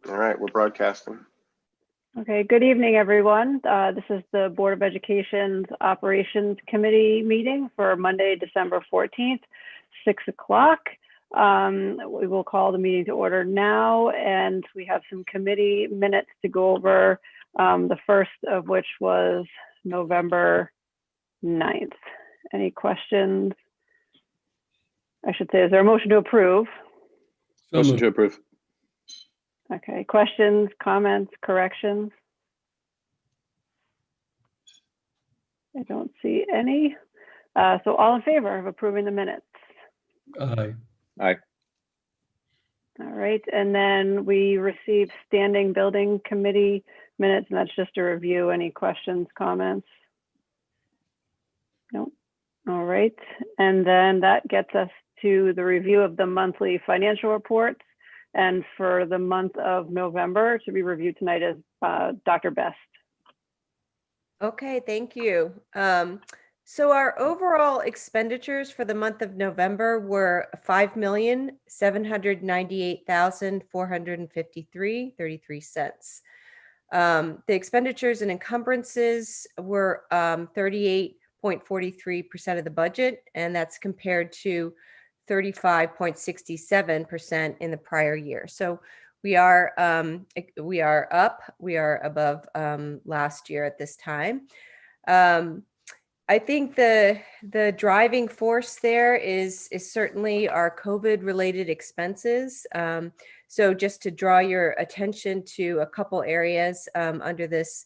All right, we're broadcasting. Okay, good evening, everyone. This is the Board of Education's Operations Committee meeting for Monday, December 14th, 6 o'clock. We will call the meeting to order now, and we have some committee minutes to go over, the first of which was November 9th. Any questions? I should say, is there a motion to approve? Motion to approve. Okay, questions, comments, corrections? I don't see any. So all in favor of approving the minutes? Aye. Aye. All right, and then we received standing building committee minutes, and that's just a review. Any questions, comments? Nope. All right, and then that gets us to the review of the monthly financial reports. And for the month of November, to be reviewed tonight is Dr. Best. Okay, thank you. So our overall expenditures for the month of November were $5,798,453.33. The expenditures and encumbrances were 38.43% of the budget, and that's compared to 35.67% in the prior year. So we are up, we are above last year at this time. I think the driving force there is certainly our COVID related expenses. So just to draw your attention to a couple areas under this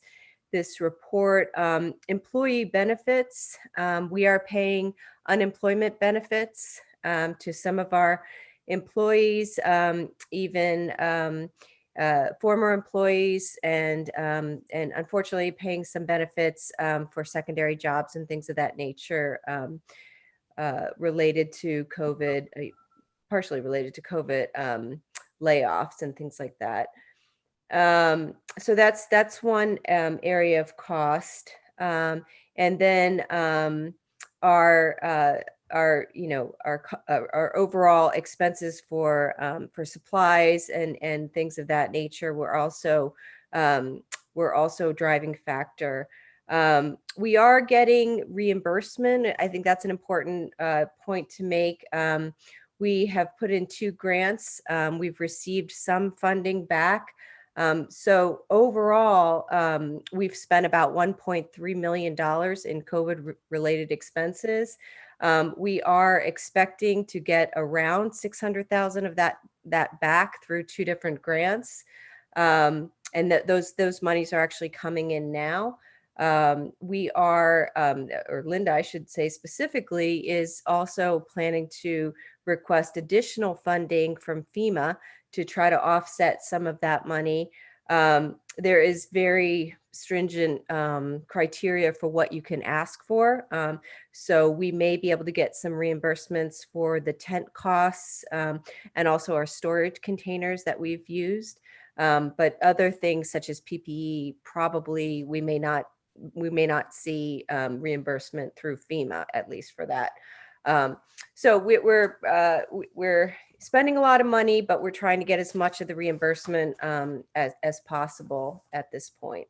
report, employee benefits, we are paying unemployment benefits to some of our employees, even former employees, and unfortunately paying some benefits for secondary jobs and things of that nature related to COVID, partially related to COVID layoffs and things like that. So that's one area of cost, and then our overall expenses for supplies and things of that nature were also driving factor. We are getting reimbursement. I think that's an important point to make. We have put in 2 grants. We've received some funding back. So overall, we've spent about $1.3 million in COVID related expenses. We are expecting to get around $600,000 of that back through 2 different grants. And that those monies are actually coming in now. We are, or Linda, I should say specifically, is also planning to request additional funding from Fema to try to offset some of that money. There is very stringent criteria for what you can ask for. So we may be able to get some reimbursements for the tent costs and also our storage containers that we've used. But other things such as PPE, probably we may not see reimbursement through FEMA, at least for that. So we're spending a lot of money, but we're trying to get as much of the reimbursement as possible at this point.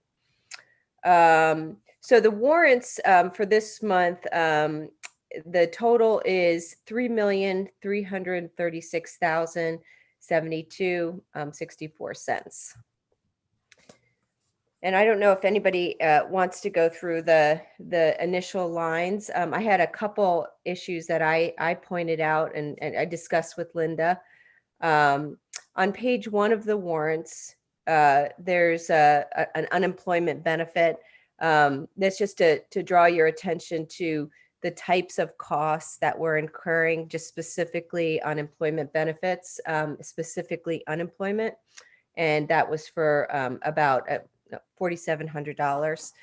So the warrants for this month, the total is $3,336,072.64. And I don't know if anybody wants to go through the initial lines. I had a couple issues that I pointed out and I discussed with Linda. On page 1 of the warrants, there's an unemployment benefit. That's just to draw your attention to the types of costs that we're incurring, just specifically on employment benefits, specifically unemployment. And that was for about $4,700.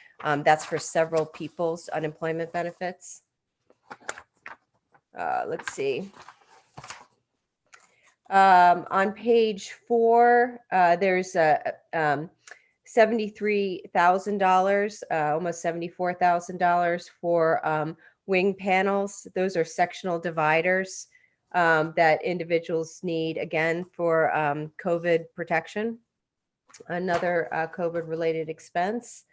That's for several people's unemployment benefits. Let's see. On page 4, there's a $73,000, almost $74,000 for wing panels. Those are sectional dividers that individuals need, again, for COVID protection. another COVID-related expense.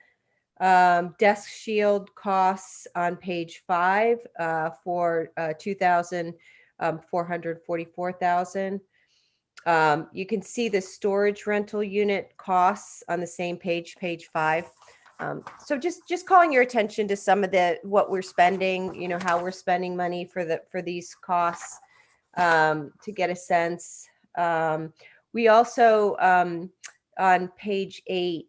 Desk shield costs on page 5 for $2,444,000. You can see the storage rental unit costs on the same page, page 5. So just calling your attention to some of what we're spending, how we're spending money for these costs, to get a sense. We also, on page 8,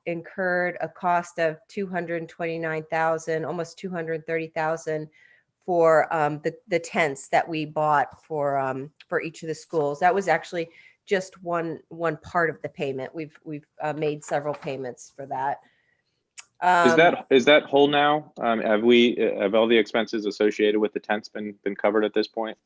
incurred a cost of $229,000, almost $230,000 for the tents that we bought for each of the schools. That was actually just one part of the payment. We've made several payments for that. Is that whole now? Have all the expenses associated with the tents been covered at this point?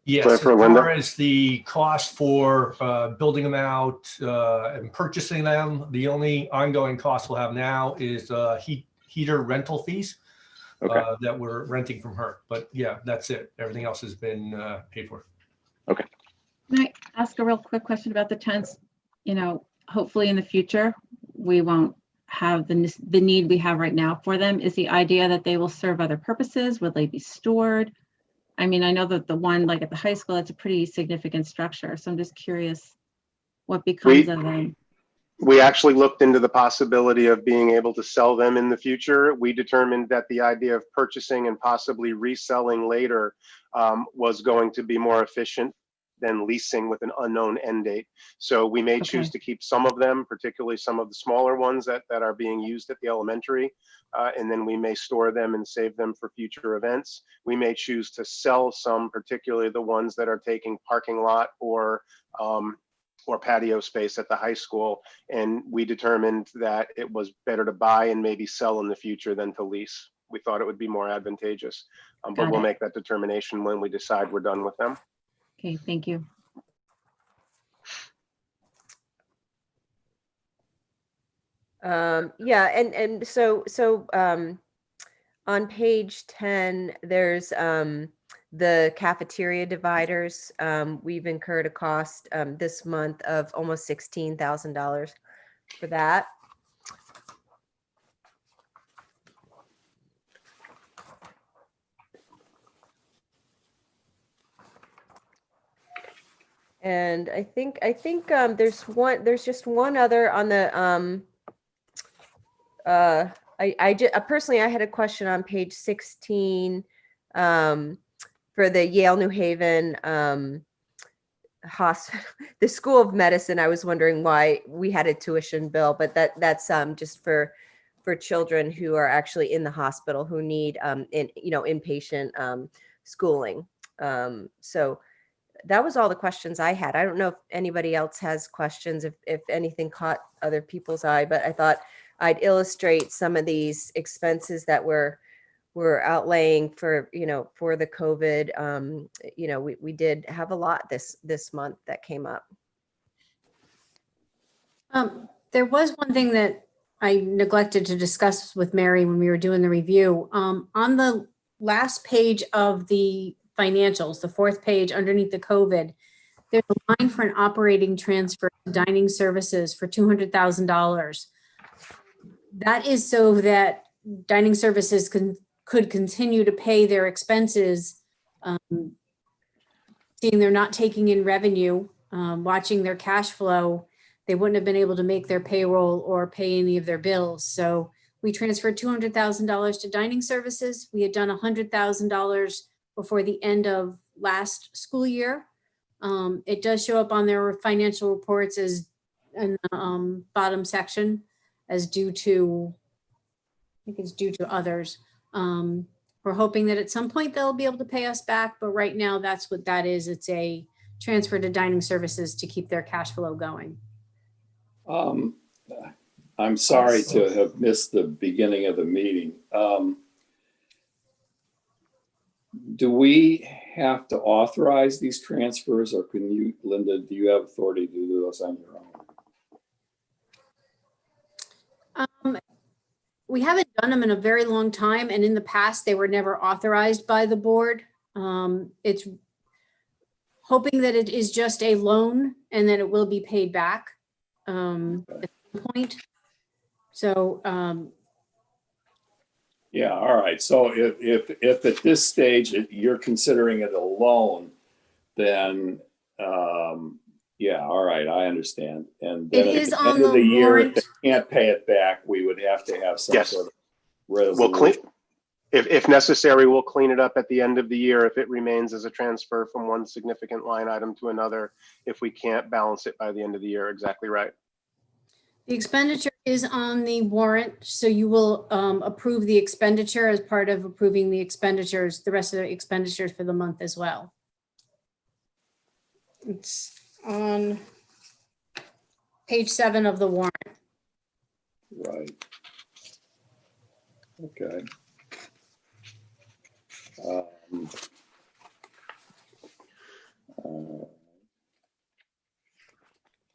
Yes, Sorry as for Linda. far as the cost for building them out and purchasing them, the only ongoing cost we'll have now is heater rental fees that we're renting from her. But yeah, that's it. Everything else has been paid for. Okay. Can I ask a real quick question about the tents? Hopefully in the future, we won't have the need we have right now for them. Is the idea that they will serve other purposes? Will they be stored? I mean, I know that the one like at the high school, it's a pretty significant structure. So I'm just curious what becomes of them. We actually looked into the possibility of being able to sell them in the future. We determined that the idea of purchasing and possibly reselling later was going to be more efficient than leasing with an unknown end date. So we may choose to keep some of them, particularly some of the smaller ones that are being used at the elementary, and then we may store them and save them for future events. We may choose to sell some, particularly the ones that are taking parking lot or patio space at the high school. And we determined that it was better to buy and maybe sell in the future than to lease. We thought it would be more advantageous, but we'll make that determination when we decide we're done with them. Okay, thank you. Yeah, and so on page 10, there's the cafeteria dividers. We've incurred a cost this month of almost $16,000 for that. And I think there's just one other on the personally I had a question on page 16 for the Yale New Haven hospital, the School of Medicine. I was wondering why we had a tuition bill, but that's just for children who are actually in the hospital who need inpatient schooling. So that was all the questions I had. I don't know if anybody else has questions, if anything caught other people's eye, but I thought I'd illustrate some of these expenses that we're outlaying for the COVID. We did have a lot this month that came up. There was one thing that I neglected to discuss with Mary when we were doing the review. On the last page of the financials, the 4th page underneath the COVID, there's a line for an operating transfer to dining services for $200,000. That is so that dining services could continue to pay their expenses, seeing they're not taking in revenue, watching their cash flow. They wouldn't have been able to make their payroll or pay any of their bills. So we transferred $200,000 to dining services. We had done $100,000 before the end of last school year. It does show up on their financial reports as in the bottom section as due to, I think it's due to others. We're hoping that at some point they'll be able to pay us back, but right now that's what that is. It's a transfer to dining services to keep their cash flow going. I'm sorry to have missed the beginning of the meeting. Do we have to authorize these transfers, or can you, Linda, do you have authority to do those on your own? We haven't done them in a very long time, and in the past they were never authorized by the board. It's hoping that it is just a loan and then it will be paid back at some point. So Yeah, all right. So if at this stage you're considering it a loan, then yeah, all right, I understand. And then it at is the on end of the the year, if warrant. they can't pay it back, we would have to have some Yes. sort of We'll clean, resolution. if necessary, we'll clean it up at the end of the year if it remains as a transfer from one significant line item to another, if we can't balance it by the end of the year. Exactly right. The expenditure is on the warrant, so you will approve the expenditure as part of approving the expenditures, the rest of the expenditures for the month as well. It's on page 7 of the warrant. Right. Okay.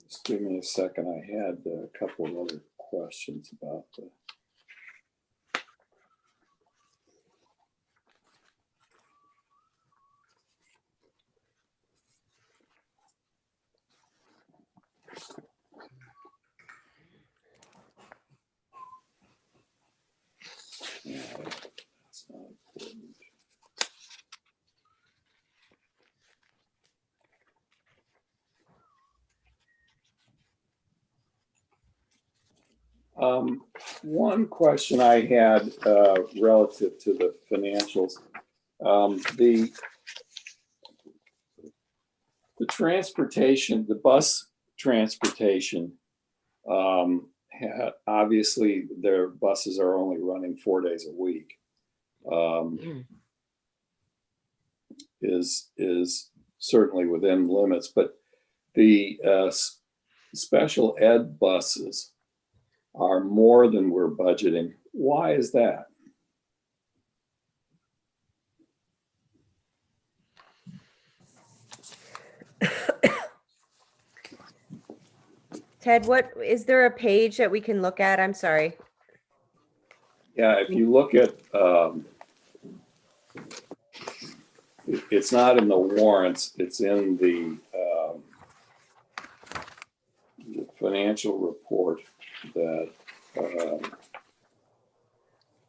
Just give me a second. I had a couple of other questions about the. Yeah, that's not important. One question I had relative to the financials, the transportation, the bus transportation, obviously their buses are only running 4 days a week. Is certainly within limits, but the special ed buses are more than we're budgeting. Why is that? Ted, what, is there a page that we can look at? I'm sorry. Yeah, if you look at, it's not in the warrants, it's in the financial report that,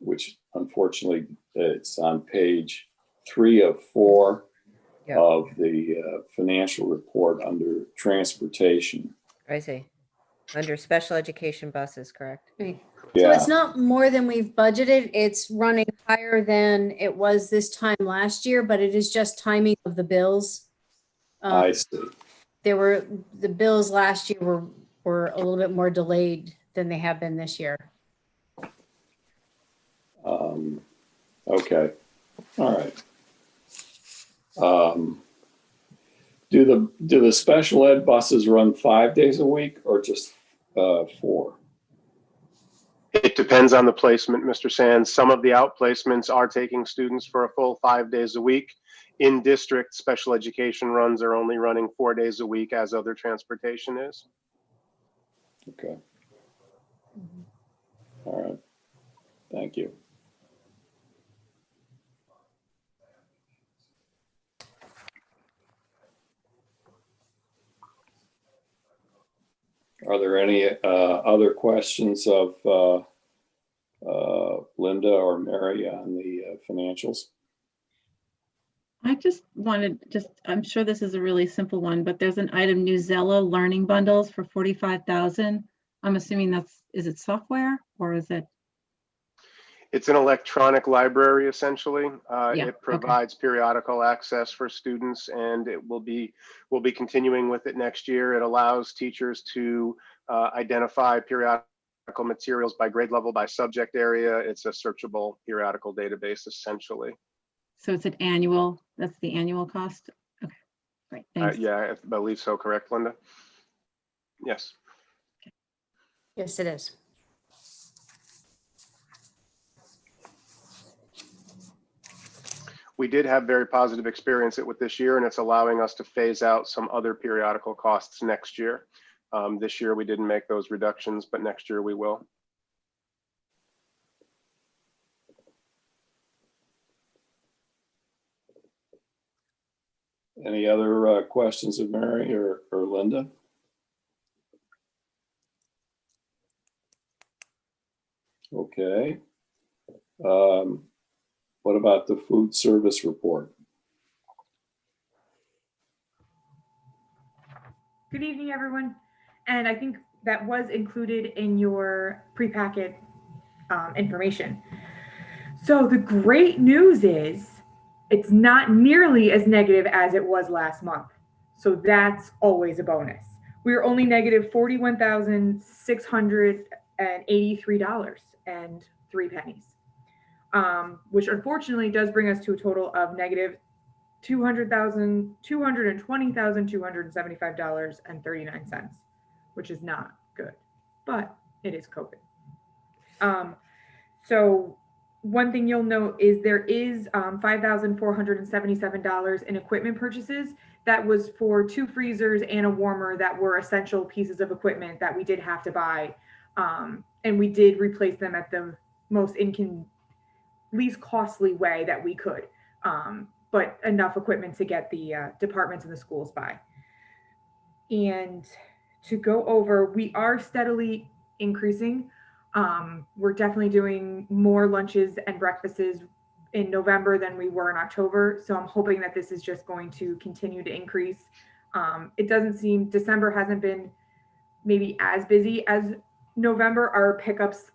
which unfortunately it's on page 3 of 4 Yep. of the financial report under transportation. I see. Under special education buses, correct? Right. So Yeah, it's not more than we've budgeted. It's running higher than it was this time last year, but it is just timing of the bills. I see. The bills last year were a little bit more delayed than they have been this year. Okay, all right. Do the special ed buses run 5 days a week or just 4? It depends on the placement, Mr. Sands. Some of the outplacements are taking students for a full 5 days a week. In district, special education runs are only running 4 days a week, as other transportation is. Okay. All right. Thank you. Are there any other questions of Linda or Mary on the financials? I just wanted, I'm sure this is a really simple one, but there's an item, Newsella learning bundles for 45,000. I'm assuming is it software or is it? It's an electronic library, essentially. Yeah, It provides periodical access for students, and we'll be continuing with it next year. It allows teachers to identify periodical materials by grade level, by subject area. It's a searchable periodical database, essentially. So it's an annual, that's the annual cost? Okay, great, thanks. Yeah, I believe so, correct, Linda? Yes. Yes, it is. We did have very positive experience with this year, and it's allowing us to phase out some other periodical costs next year. This year we didn't make those reductions, but next year we will. Any other questions of Mary or Linda? Okay. What about the food service report? Good evening, everyone. And I think that was included in your pre-packet information. So the great news is it's not nearly as negative as it was last month. So that's always a bonus. We were only negative $41,683.03, which unfortunately does bring us to a total of negative $220,275.39, which is not good, but it is COVID. So one thing you'll note is there is $5,477 in equipment purchases. That was for 2 freezers and a warmer that were essential pieces of equipment that we did have to buy. And we did replace them at the least costly way that we could. But enough equipment to get the departments and the schools by. And to go over, we are steadily increasing. We're definitely doing more lunches and breakfasts in November than we were in October. So I'm hoping that this is just going to continue to increase. It doesn't seem, December hasn't been maybe as busy as November. Our pickups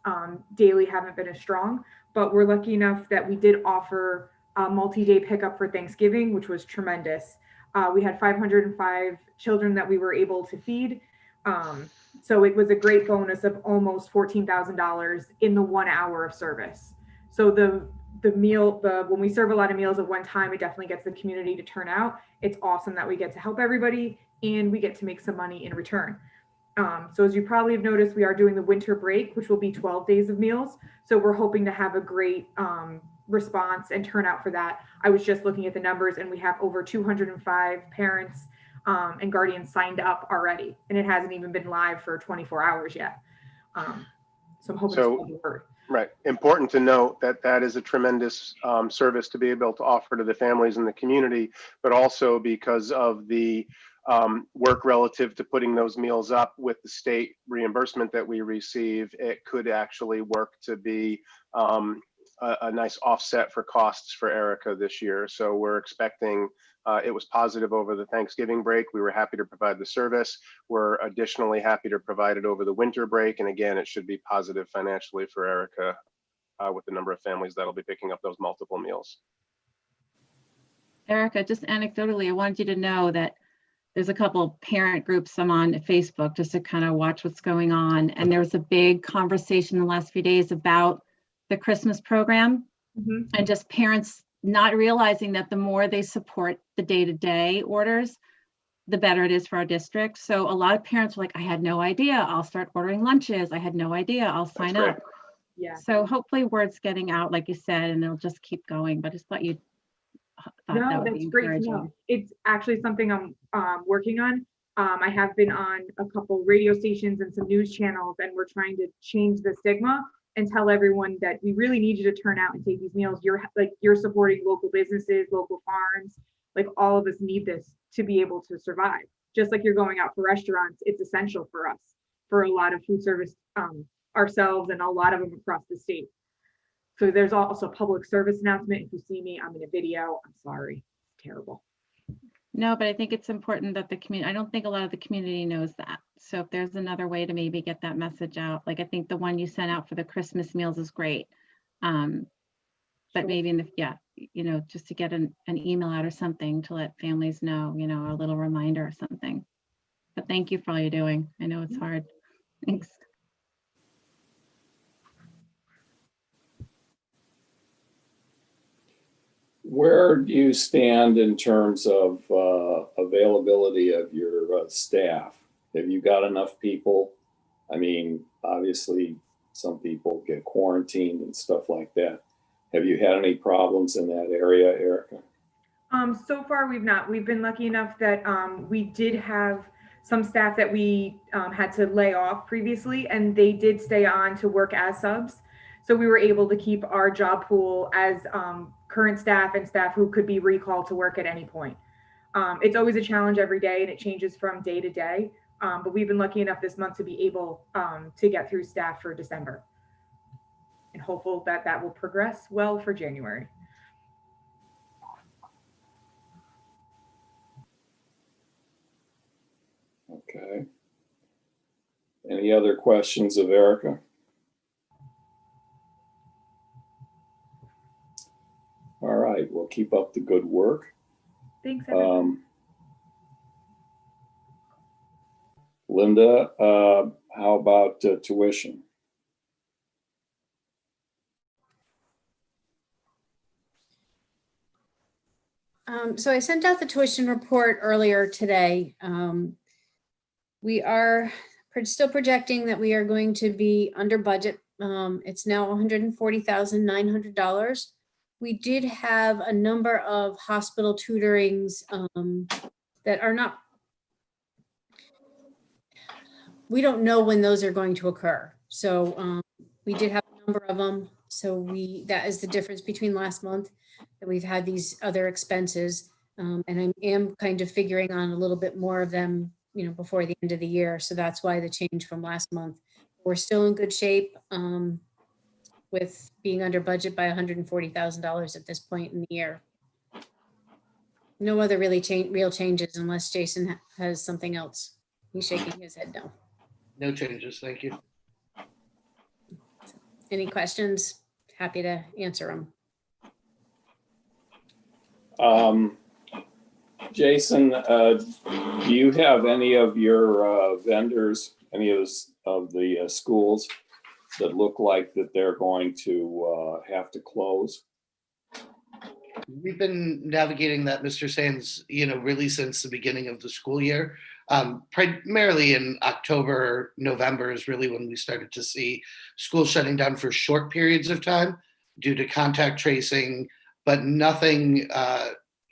daily haven't been as strong, but we're lucky enough that we did offer a multi-day pickup for Thanksgiving, which was tremendous. We had 505 children that we were able to feed. So it was a great bonus of almost $14,000 in the 1 hour of service. So when we serve a lot of meals at one time, it definitely gets the community to turn out. It's awesome that we get to help everybody and we get to make some money in return. So as you probably have noticed, we are doing the winter break, which will be 12 days of meals. So we're hoping to have a great response and turnout for that. I was just looking at the numbers and we have over 205 parents and guardians signed up already. And it hasn't even been live for 24 hours yet. So I'm hoping to spread the word. Right. Important to note that that is a tremendous service to be able to offer to the families in the community, but also because of the work relative to putting those meals up with the state reimbursement that we receive, it could actually work to be a nice offset for costs for Erica this year. So we're expecting, it was positive over the Thanksgiving break. We were happy to provide the service. We're additionally happy to provide it over the winter break. And again, it should be positive financially for Erica with the number of families that'll be picking up those multiple meals. Erica, just anecdotally, I wanted you to know that there's a couple parent groups I'm on Facebook just to kind of watch what's going on. And there was a big conversation in the last few days about the Christmas program and just parents not realizing that the more they support the day-to-day orders, the better it is for our district. So a lot of parents were like, I had no idea. I'll start ordering lunches. I had no idea. I'll sign up. Yeah. So hopefully word's getting out, like you said, and it'll just keep going. But I just thought you thought that would be encouraging. It's actually something I'm working on. I have been on a couple radio stations and some news channels, and we're trying to change the stigma and tell everyone that we really need you to turn out and take these meals. You're supporting local businesses, local farms. Like all of us need this to be able to survive. Just like you're going out for restaurants, it's essential for us, for a lot of food service ourselves and a lot of them across the state. So there's also a public service announcement. If you see me, I'm in a video. I'm sorry, it's terrible. No, but I think it's important that the community, I don't think a lot of the community knows that. So if there's another way to maybe get that message out, like I think the one you sent out for the Christmas meals is great. But maybe in the, just to get an email out or something to let families know, a little reminder or something. But thank you for all you're doing. I know it's hard. Thanks. Where do you stand in terms of availability of your staff? Have you got enough people? I mean, obviously, some people get quarantined and stuff like that. Have you had any problems in that area, Erica? So far, we've not. We've been lucky enough that we did have some staff that we had to lay off previously, and they did stay on to work as subs. So we were able to keep our job pool as current staff and staff who could be recalled to work at any point. It's always a challenge every day, and it changes from day to day. But we've been lucky enough this month to be able to get through staff for December, and hopeful that that will progress well for January. Okay. Any other questions of Erica? All right, well, keep up the good work. Thanks, everyone. Linda, how about tuition? So I sent out the tuition report earlier today. We are still projecting that we are going to be under budget. It's now $140,900. We did have a number of hospital tutorings that are not, we don't know when those are going to occur. So we did have a number of them. So that is the difference between last month, that we've had these other expenses. And I am kind of figuring on a little bit more of them, before the end of the year. So that's why the change from last month. We're still in good shape with being under budget by $140,000 at this point in the year. No other real changes unless Jason has something else. He's shaking his head no. No changes, thank you. Any questions? Happy to answer Um, them. Jason, do you have any of your vendors, any of the schools that look like that they're going to have to close? We've been navigating that, Mr. Sands, really since the beginning of the school year. Primarily in October, November is really when we started to see schools shutting down for short periods of time due to contact tracing, but nothing,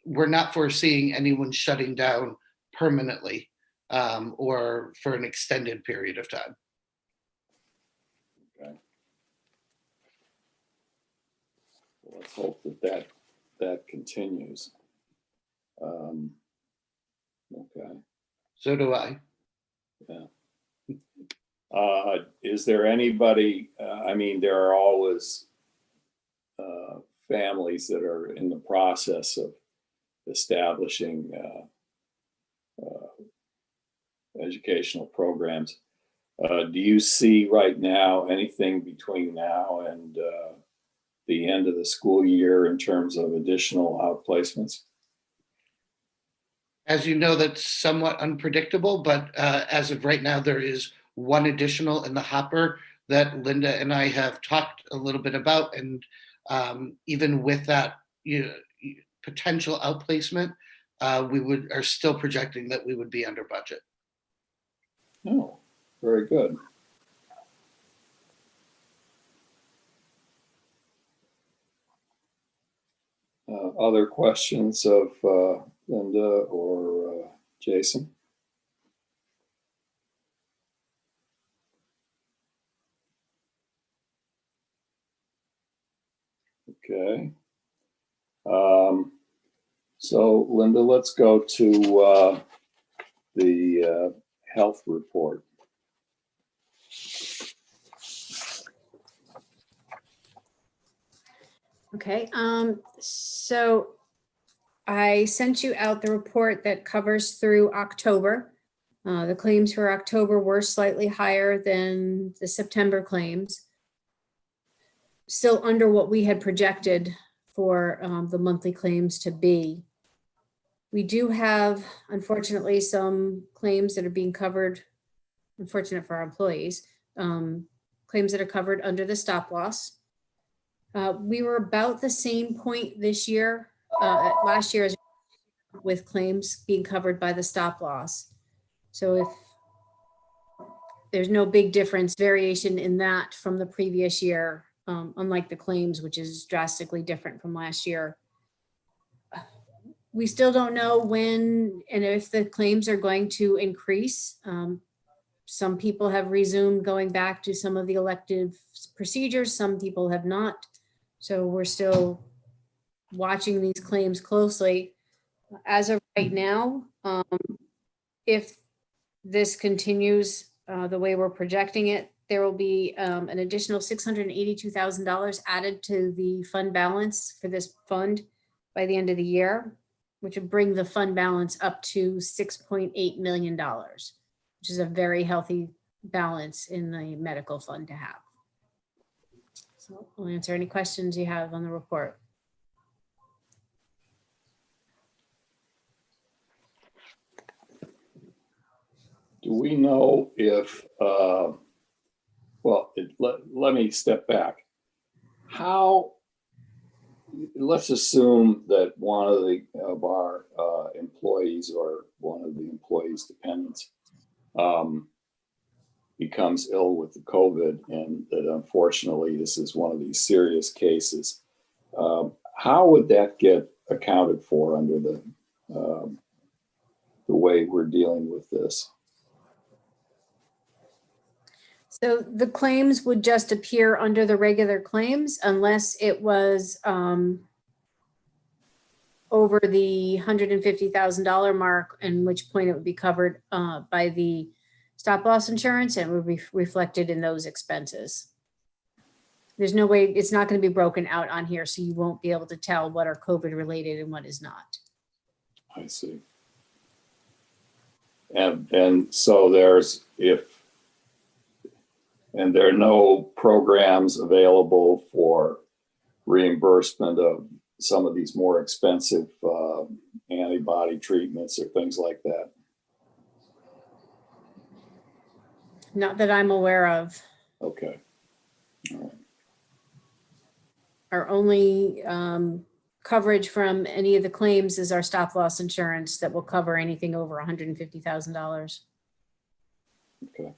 we're not foreseeing anyone shutting down permanently or for an extended period of time. Okay. Well, let's hope that continues. Okay. So do I. Yeah. Is there anybody, I mean, there are always families that are in the process of establishing educational programs. Do you see right now anything between now and the end of the school year in terms of additional outplacements? As you know, that's somewhat unpredictable, but as of right now, there is one additional in the hopper that Linda and I have talked a little bit about. And even with that potential outplacement, we are still projecting that we would be under budget. Oh, very good. Other questions of Linda or Jason? Okay. So Linda, let's go to the health report. Okay, so I sent you out the report that covers through October. The claims for October were slightly higher than the September claims. Still under what we had projected for the monthly claims to be. We do have, unfortunately, some claims that are being covered, unfortunate for our employees, claims that are covered under the stop loss. We were about the same point this year, last year, as with claims being covered by the stop loss. So if there's no big difference, variation in that from the previous year, unlike the claims, which is drastically different from last year. We still don't know when and if the claims are going to increase. Some people have resumed going back to some of the elective procedures. Some people have not. So we're still watching these claims closely. As of right now, if this continues the way we're projecting it, there will be an additional $682,000 added to the fund balance for this fund by the end of the year, which would bring the fund balance up to $6.8 million, which is a very healthy balance in the medical fund to have. So I'll answer any questions you have on the report. Do we know if, let me step back. How, let's assume that one of our employees or one of the employees' dependents becomes ill with the COVID, and that unfortunately this is one of these serious cases. How would that get accounted for under the way we're dealing with this? So the claims would just appear under the regular claims unless it was over the $150,000 mark, in which point it would be covered by the stop loss insurance and would be reflected in those expenses. There's no way, it's not going to be broken out on here, so you won't be able to tell what are COVID related and what is not. I see. And so there's, and there are no programs available for reimbursement of some of these more expensive antibody treatments or things like that? Not that I'm aware of. Okay. All right. Our only coverage from any of the claims is our stop loss insurance that will cover anything over $150,000. Okay.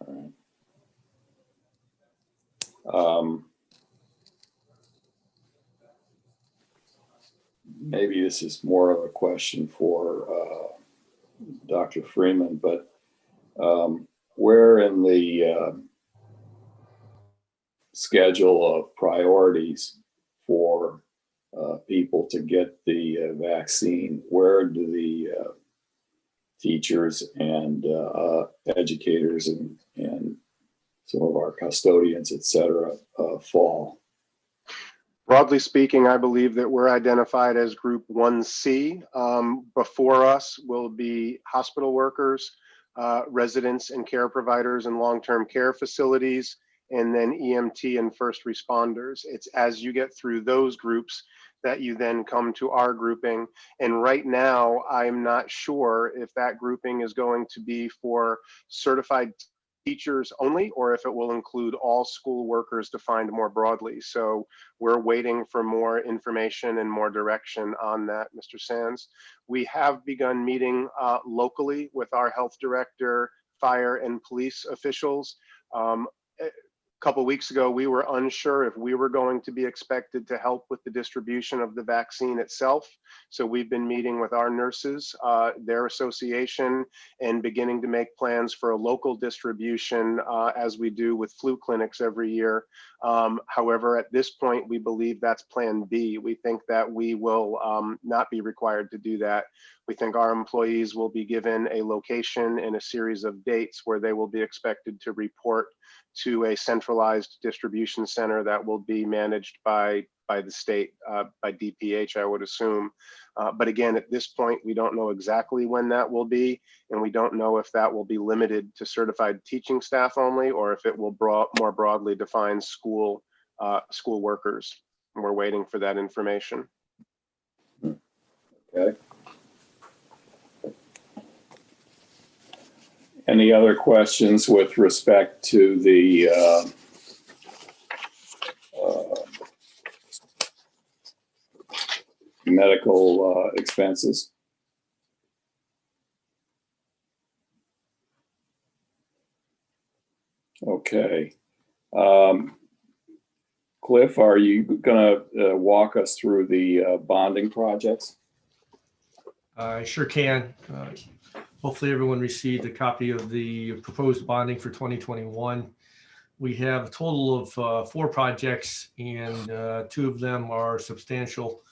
All right. Maybe this is more of a question for Dr. Freeman, but where in the schedule of priorities for people to get the vaccine, where do the teachers and educators and some of our custodians, et cetera, fall? Broadly speaking, I believe that we're identified as Group 1C. Before us will be hospital workers, residents and care providers in long-term care facilities, and then EMT and first responders. It's as you get through those groups that you then come to our grouping. And right now, I'm not sure if that grouping is going to be for certified teachers only, or if it will include all school workers defined more broadly. So we're waiting for more information and more direction on that, Mr. Sands. We have begun meeting locally with our health director, fire and police officials. A couple weeks ago, we were unsure if we were going to be expected to help with the distribution of the vaccine itself. So we've been meeting with our nurses, their association, and beginning to make plans for a local distribution as we do with flu clinics every year. However, at this point, we believe that's plan B. We think that we will not be required to do that. We think our employees will be given a location and a series of dates where they will be expected to report to a centralized distribution center that will be managed by the state, by DPH, I would assume. But again, at this point, we don't know exactly when that will be, and we don't know if that will be limited to certified teaching staff only, or if it will more broadly define school workers. And we're waiting for that information. Okay. Any other questions with respect to the medical expenses? Okay. Cliff, are you going to walk us through the bonding projects? I sure can. Hopefully everyone received a copy of the proposed bonding for 2021. We have a total of 4 projects, and 2 of them are substantial.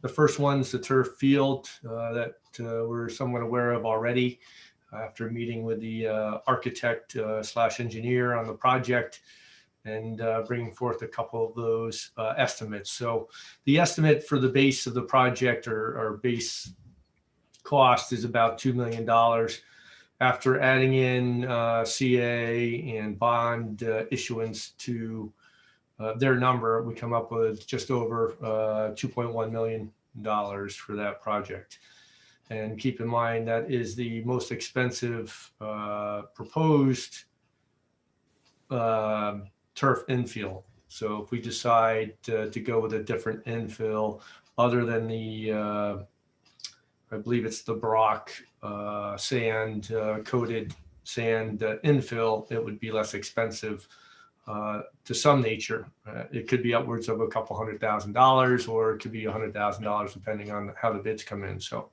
The first one's the turf field that we're somewhat aware of already after meeting with the architect slash engineer on the project and bringing forth a couple of those estimates. So the estimate for the base of the project or base cost is about $2 million. After adding in CA and bond issuance to their number, we come up with just over $2.1 million for that project. And keep in mind that is the most expensive proposed turf infill. So if we decide to go with a different infill other than the, I believe it's the Brock sand, coated sand infill, it would be less expensive to some nature. It could be upwards of a couple $100,000, or it could be $100,000 depending on how the bids come in. So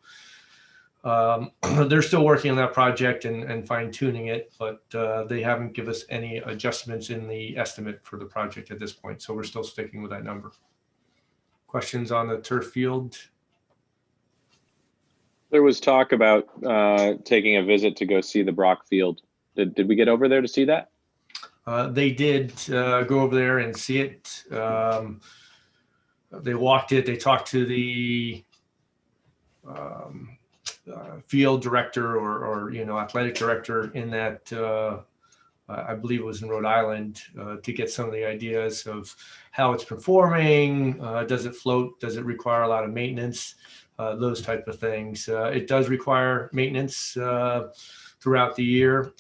they're still working on that project and fine tuning it, but they haven't given us any adjustments in the estimate for the project at this point. So we're still sticking with that number. Questions on the turf field? There was talk about taking a visit to go see the Brock field. Did we get over there to see that? They did go over there and see it. They walked it. They talked to the field director or athletic director in that I believe it was in Rhode Island to get some of the ideas of how it's performing. Does it float? Does it require a lot of maintenance? Those type of things. It does require maintenance throughout the year,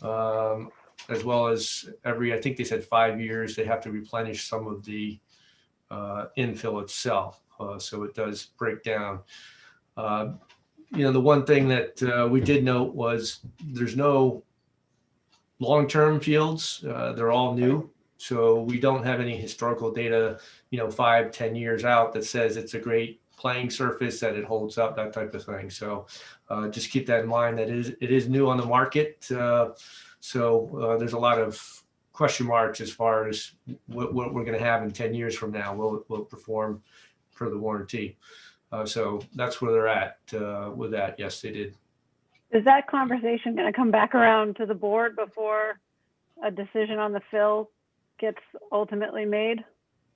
as well as every, I think they said 5 years, they have to replenish some of the infill itself. So it does break down. The one thing that we did note was there's no long-term fields. They're all new. So we don't have any historical data, 5-10 years out that says it's a great playing surface, that it holds up, that type of thing. So just keep that in mind, that it is new on the market. So there's a lot of question marks as far as what we're going to have in 10 years from now. Will it perform per the warranty? So that's where they're at with that. Yes, they did. Is that conversation going to come back around to the board before a decision on the fill gets ultimately made?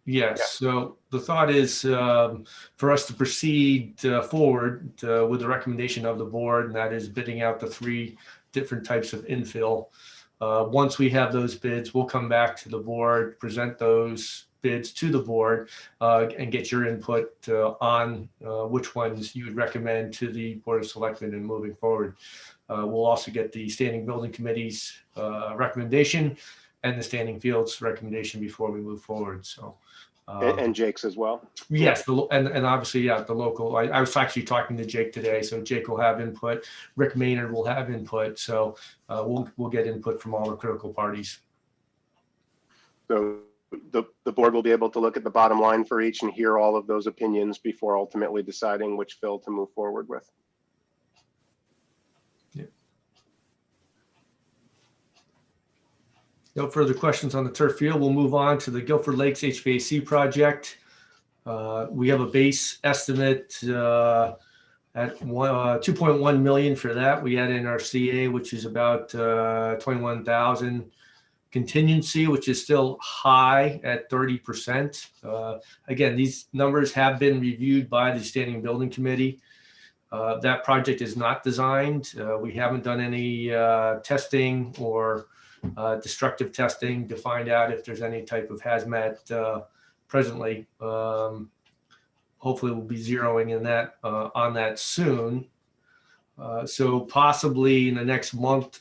Yes. So the thought is for us to proceed forward with the recommendation of the board, and that is bidding out the 3 different types of infill. Once we have those bids, we'll come back to the board, present those bids to the board, and get your input on which ones you would recommend to the Board of Selectmen in moving forward. We'll also get the Standing Building Committee's recommendation and the Standing Fields recommendation before we move forward. So. And Jake's as well. Yes, and obviously, yeah, the local. I was actually talking to Jake today, so Jake will have input. Rick Maynard will have input. So we'll get input from all the critical parties. So the board will be able to look at the bottom line for each and hear all of those opinions before ultimately deciding which fill to move forward with. Yeah. No further questions on the turf field. We'll move on to the Guilford Lakes HVAC project. We have a base estimate at 2.1 million for that. We add in our CA, which is about 21,000. Contingency, which is still high at 30%. Again, these numbers have been reviewed by the Standing Building Committee. That project is not designed. We haven't done any testing or destructive testing to find out if there's any type of hazmat presently. Hopefully we'll be zeroing in that on that soon. So possibly in the next month,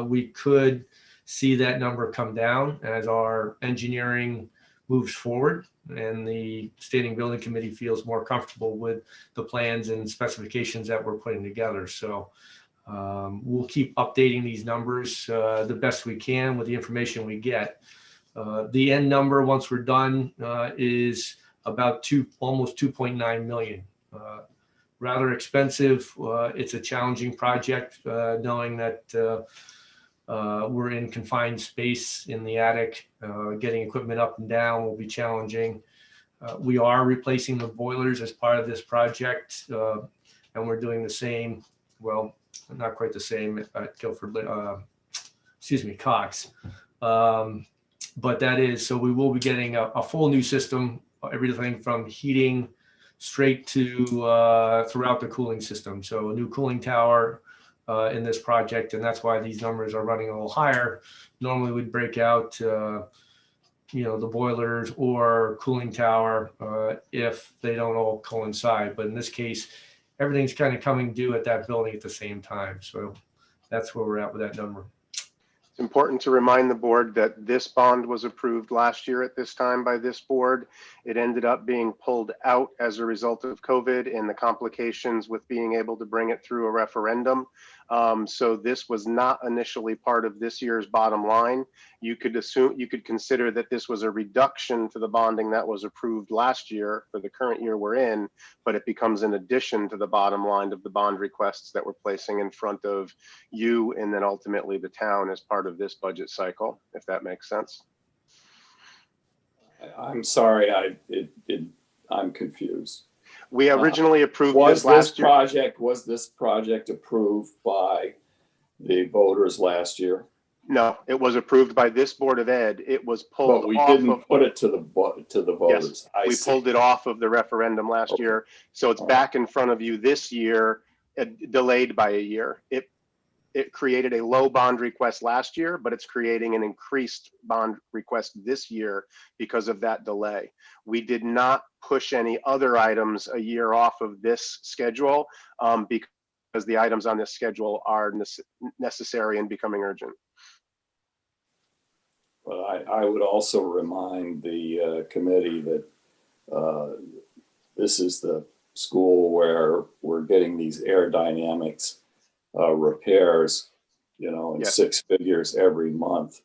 we could see that number come down as our engineering moves forward and the Standing Building Committee feels more comfortable with the plans and specifications that we're putting together. So we'll keep updating these numbers the best we can with the information we get. The end number, once we're done, is about almost 2.9 million. Rather expensive. It's a challenging project, knowing that We're in confined space in the attic. Getting equipment up and down will be challenging. We are replacing the boilers as part of this project, and we're doing the same, well, not quite the same at Guilford, Cox. But that is, so we will be getting a full new system, everything from heating straight to throughout the cooling system. So a new cooling tower in this project, and that's why these numbers are running a little higher. Normally we'd break out the boilers or cooling tower if they don't all coincide. But in this case, everything's kind of coming due at that building at the same time. So that's where we're at with that number. It's important to remind the board that this bond was approved last year at this time by this board. It ended up being pulled out as a result of COVID and the complications with being able to bring it through a referendum. So this was not initially part of this year's bottom line. You could consider that this was a reduction to the bonding that was approved last year for the current year we're in, but it becomes an addition to the bottom line of the bond requests that we're placing in front of you and then ultimately the town as part of this budget cycle, if that makes sense. I'm sorry, I'm confused. We originally approved Was this last year. Was this project approved by the voters last year? No, it was approved by this Board of Ed. It was pulled But we off didn't of, put it to the voters. yes, we pulled it off of the referendum last Okay. year. So it's back in front of you this year, delayed by a year. It created a low bond request last year, but it's creating an increased bond request this year because of that delay. We did not push any other items a year off of this schedule because the items on this schedule are necessary and becoming urgent. But I would also remind the committee that this is the school where we're getting these aerodynamics repairs, in Yes. 6 figures every month.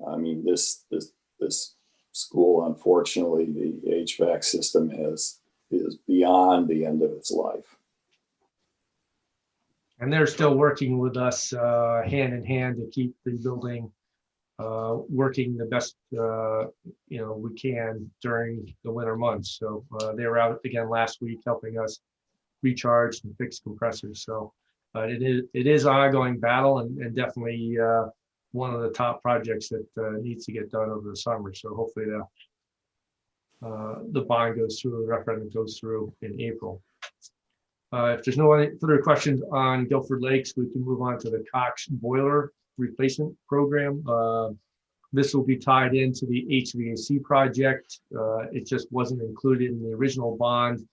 I mean, this school, unfortunately, the HVAC system is beyond the end of its life. And they're still working with us hand in hand to keep the building working the best we can during the winter months. So they were out again last week helping us recharge and fix compressors. So it is an ongoing battle and definitely one of the top projects that needs to get done over the summer. So hopefully the bond goes through, the referendum goes through in April. If there's no other further questions on Guilford Lakes, we can move on to the Cox boiler replacement program. This will be tied into the HVAC project. It just wasn't included in the original bond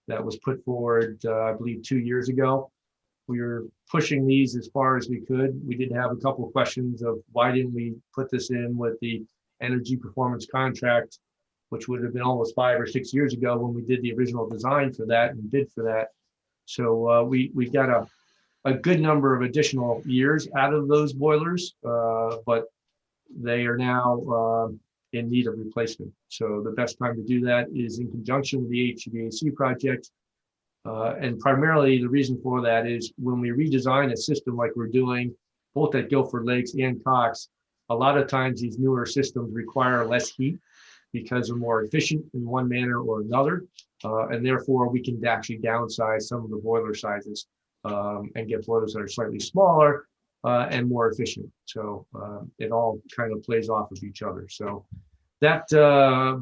that was put forward, I believe, 2 years ago. We were pushing these as far as we could. We did have a couple of questions of why didn't we put this in with the energy performance contract, which would have been almost 5 or 6 years ago when we did the original design for that and bid for that. So we got a good number of additional years out of those boilers, but they are now in need of replacement. So the best time to do that is in conjunction with the HVAC project. And primarily the reason for that is when we redesign a system like we're doing both at Guilford Lakes and Cox, a lot of times these newer systems require less heat because they're more efficient in one manner or another. And therefore we can actually downsize some of the boiler sizes and get boilers that are slightly smaller and more efficient. So it all kind of plays off of each other. So that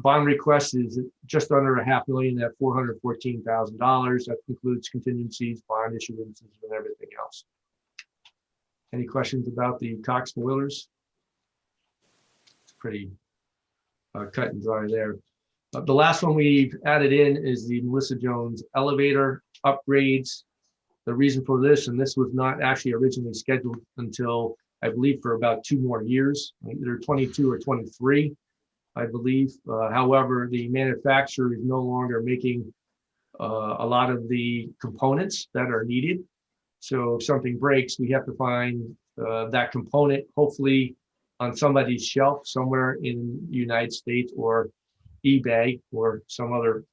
bond request is just under $500,000 at $414,000. That includes contingencies, bond issuances, and everything else. Any questions about the Cox boilers? It's pretty cut and dry there. The last one we've added in is the Melissa Jones elevator upgrades. The reason for this, and this was not actually originally scheduled until I believe for about 2 more years, either 22 or 23. I believe. However, the manufacturer is no longer making a lot of the components that are needed. So if something breaks, we have to find that component, hopefully on somebody's shelf somewhere in the United States or eBay or some other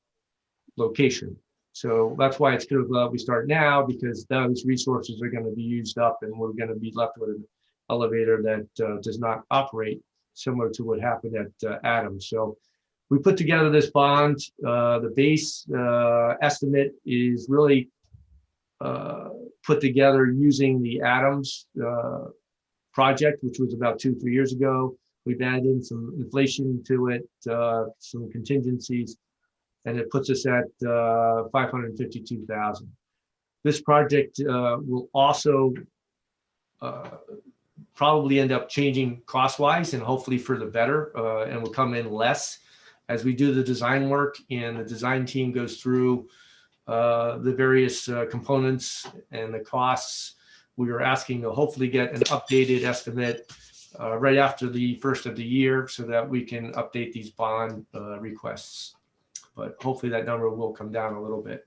location. So that's why it's good we start now, because those resources are going to be used up and we're going to be left with elevator that does not operate, similar to what happened at Adams. So we put together this bond. The base estimate is really put together using the Adams project, which was about 2-3 years ago. We've added in some inflation to it, some contingencies, and it puts us at $552,000. This project will also probably end up changing cost-wise and hopefully for the better, and will come in less as we do the design work and the design team goes through the various components and the costs. We are asking to hopefully get an updated estimate right after the first of the year so that we can update these bond requests. But hopefully that number will come down a little bit.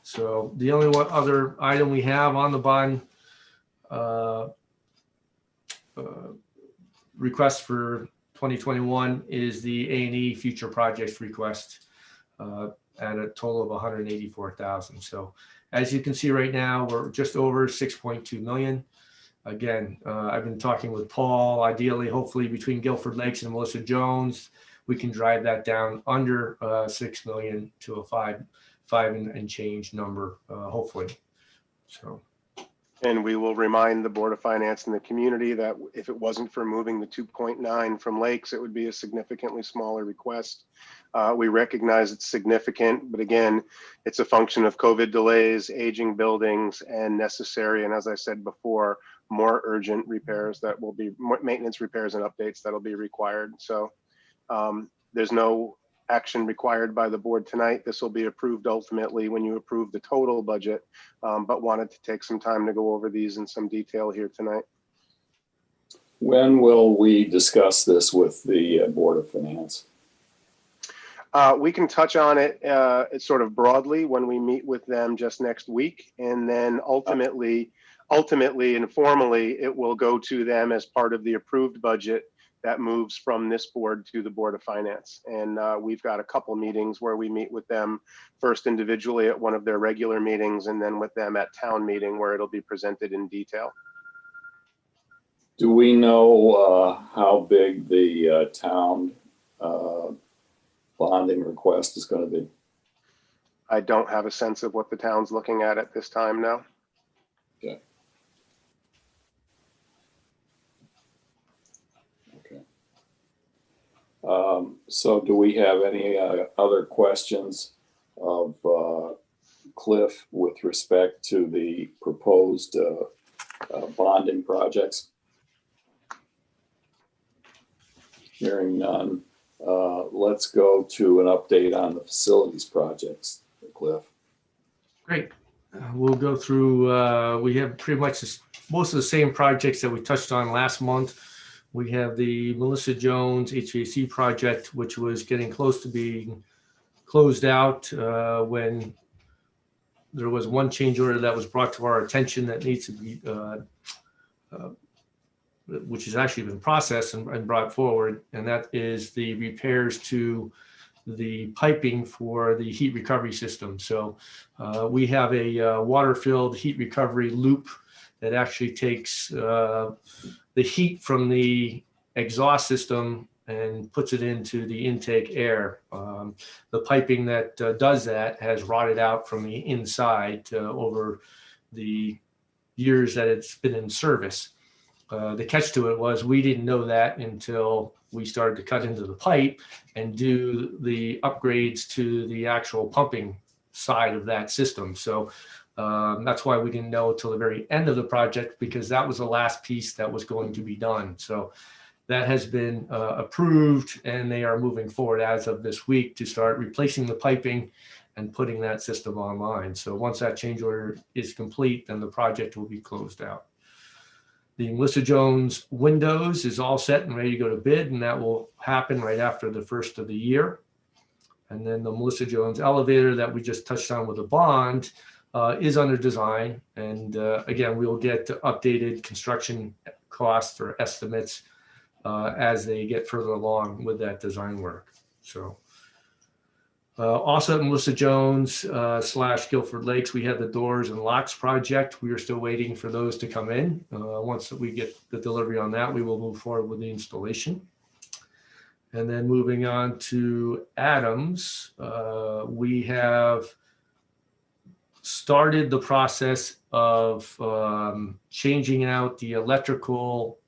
So the only one other item we have on the bond request for 2021 is the A&E future projects request at a total of 184,000. So as you can see right now, we're just over 6.2 million. Again, I've been talking with Paul. Ideally, hopefully between Guilford Lakes and Melissa Jones, we can drive that down under 6 million to a five and change number, hopefully. So. And we will remind the Board of Finance and the community that if it wasn't for moving the 2.9 from Lakes, it would be a significantly smaller request. We recognize it's significant, but again, it's a function of COVID delays, aging buildings, and necessary, and as I said before, more urgent repairs that will be, maintenance repairs and updates that'll be required. So there's no action required by the board tonight. This will be approved ultimately when you approve the total budget, but wanted to take some time to go over these in some detail here tonight. When will we discuss this with the Board of Finance? We can touch on it sort of broadly when we meet with them just next week, and then ultimately and formally, it will go to them as part of the approved budget that moves from this board to the Board of Finance. And we've got a couple meetings where we meet with them first individually at one of their regular meetings, and then with them at town meeting where it'll be presented in detail. Do we know how big the town bonding request is going to be? I don't have a sense of what the town's looking at this time now. Okay. So do we have any other questions of Cliff with respect to the proposed bonding projects? Hearing none, let's go to an update on the facilities projects, Cliff. Great. We'll go through, we have pretty much most of the same projects that we touched on last month. We have the Melissa Jones HVAC project, which was getting close to being closed out when there was one change order that was brought to our attention that needs to be, which has actually been processed and brought forward, and that is the repairs to the piping for the heat recovery system. So we have a water-filled heat recovery loop that actually takes the heat from the exhaust system and puts it into the intake air. The piping that does that has rotted out from the inside over the years that it's been in service. The catch to it was we didn't know that until we started to cut into the pipe and do the upgrades to the actual pumping side of that system. So that's why we didn't know until the very end of the project, because that was the last piece that was going to be done. So that has been approved, and they are moving forward as of this week to start replacing the piping and putting that system online. So once that change order is complete, then the project will be closed out. The Melissa Jones windows is all set and ready to go to bid, and that will happen right after the first of the year. And then the Melissa Jones elevator that we just touched on with a bond is under design. And again, we will get updated construction costs or estimates as they get further along with that design work. So Also at Melissa Jones / Guilford Lakes, we had the doors and locks project. We are still waiting for those to come in. Once we get the delivery on that, we will move forward with the installation. And then moving on to Adams, we have started the process of changing out the electrical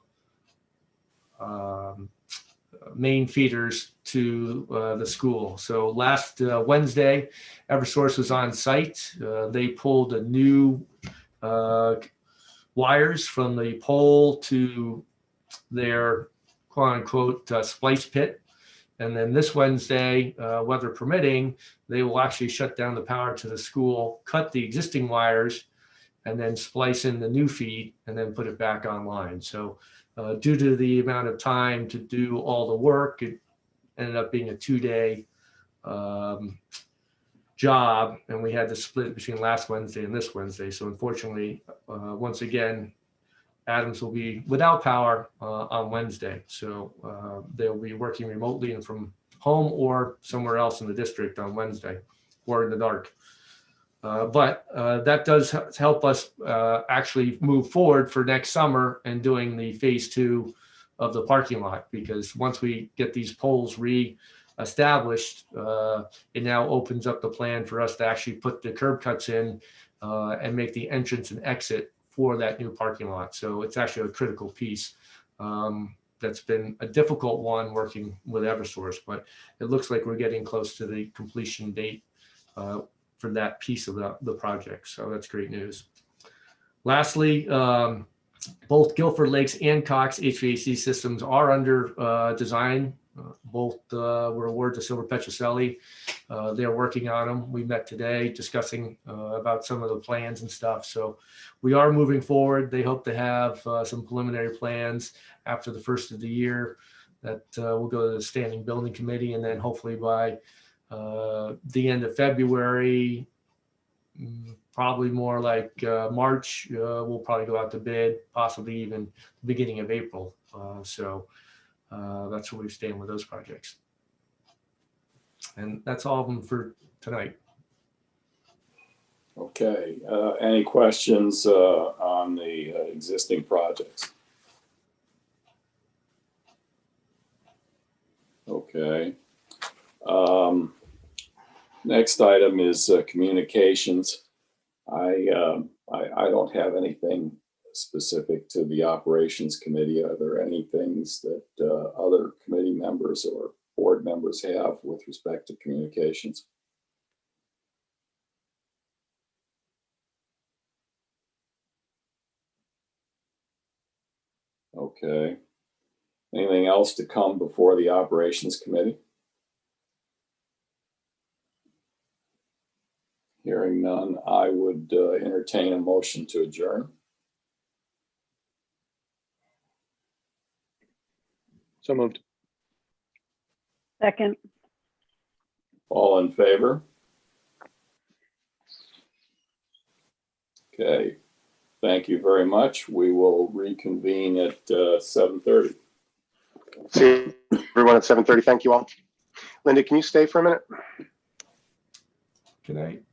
main feeders to the school. So last Wednesday, Eversource was on site. They pulled a new wires from the pole to their quote unquote splice pit. And then this Wednesday, weather permitting, they will actually shut down the power to the school, cut the existing wires, and then splice in the new feed and then put it back online. So due to the amount of time to do all the work, it ended up being a 2-day job, and we had to split between last Wednesday and this Wednesday. So unfortunately, once again, Adams will be without power on Wednesday. So they'll be working remotely and from home or somewhere else in the district on Wednesday or in the dark. But that does help us actually move forward for next summer and doing the phase 2 of the parking lot, because once we get these poles re-established, it now opens up the plan for us to actually put the curb cuts in and make the entrance and exit for that new parking lot. So it's actually a critical piece. That's been a difficult one working with Eversource, but it looks like we're getting close to the completion date for that piece of the project. So that's great news. Lastly, both Guilford Lakes and Cox HVAC systems are under design. Both were awarded to Silver Petrocelli. They're working on them. We met today discussing about some of the plans and stuff. So we are moving forward. They hope to have some preliminary plans after the first of the year that will go to the standing building committee. And then hopefully by the end of February, probably more like March, we'll probably go out to bid, possibly even the beginning of April. So that's where we stand with those projects. And that's all of them for tonight. Okay. Any questions on the existing projects? Okay. Next item is communications. I don't have anything specific to the operations committee. Are there any things that other committee members or board members have with respect to communications? Okay. Anything else to come before the operations committee? Hearing none, I would entertain a motion to adjourn. So moved. Second. All in favor? Okay. Thank you very much. We will reconvene at 7:30. See everyone at 7:30. Thank you all. Linda, can you stay for a minute? Good night.